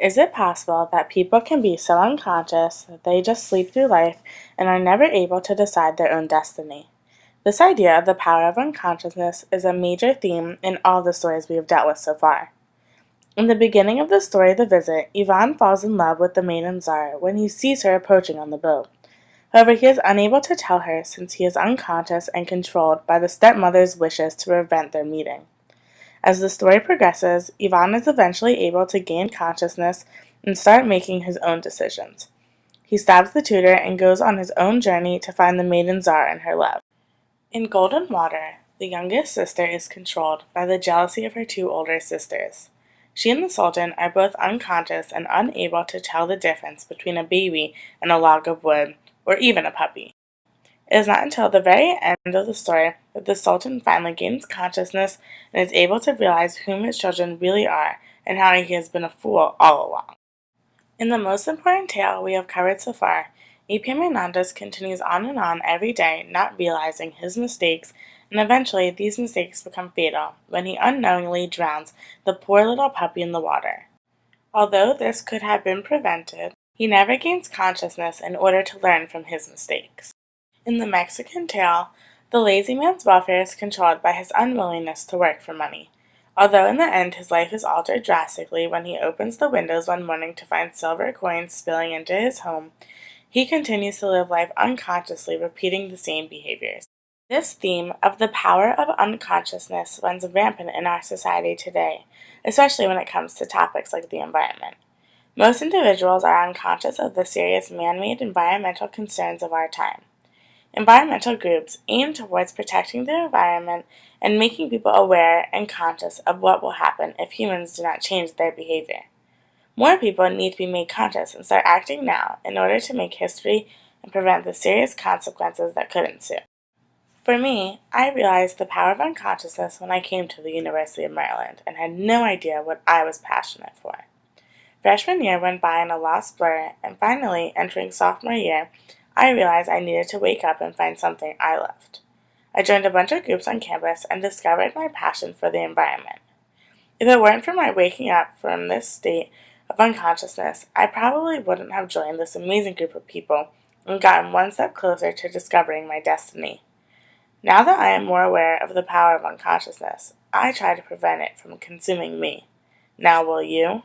Is it possible that people can be so unconscious that they just sleep through life and are never able to decide their own destiny? This idea of the power of unconsciousness is a major theme in all the stories we have dealt with so far. In the beginning of the story The Visit, Ivan falls in love with the maiden Tsar when he sees her approaching on the boat. However, he is unable to tell her since he is unconscious and controlled by the stepmother's wishes to prevent their meeting. As the story progresses, Ivan is eventually able to gain consciousness and start making his own decisions. He stabs the tutor and goes on his own journey to find the maiden Tsar and her love. In Golden Water, the youngest sister is controlled by the jealousy of her two older sisters. She and the Sultan are both unconscious and unable to tell the difference between a baby and a log of wood, or even a puppy. It is not until the very end of the story that the Sultan finally gains consciousness and is able to realize whom his children really are and how he has been a fool all along. In the most important tale we have covered so far, Epaminondas continues on and on every day, not realizing his mistakes, and eventually these mistakes become fatal when he unknowingly drowns the poor little puppy in the water. Although this could have been prevented, he never gains consciousness in order to learn from his mistakes. In the Mexican tale, the lazy man's welfare is controlled by his unwillingness to work for money. Although in the end his life is altered drastically when he opens the windows one morning to find silver coins spilling into his home, he continues to live life unconsciously, repeating the same behaviors. This theme of the power of unconsciousness runs rampant in our society today, especially when it comes to topics like the environment. Most individuals are unconscious of the serious man-made environmental concerns of our time. Environmental groups aim towards protecting the environment and making people aware and conscious of what will happen if humans do not change their behavior. More people need to be made conscious and start acting now in order to make history and prevent the serious consequences that could ensue. For me, I realized the power of unconsciousness when I came to the University of Maryland and had no idea what I was passionate for. Freshman year went by in a lost blur, and finally, entering sophomore year, I realized I needed to wake up and find something I loved. I joined a bunch of groups on campus and discovered my passion for the environment. If it weren't for my waking up from this state of unconsciousness, I probably wouldn't have joined this amazing group of people and gotten one step closer to discovering my destiny. Now that I am more aware of the power of unconsciousness, I try to prevent it from consuming me. Now will you?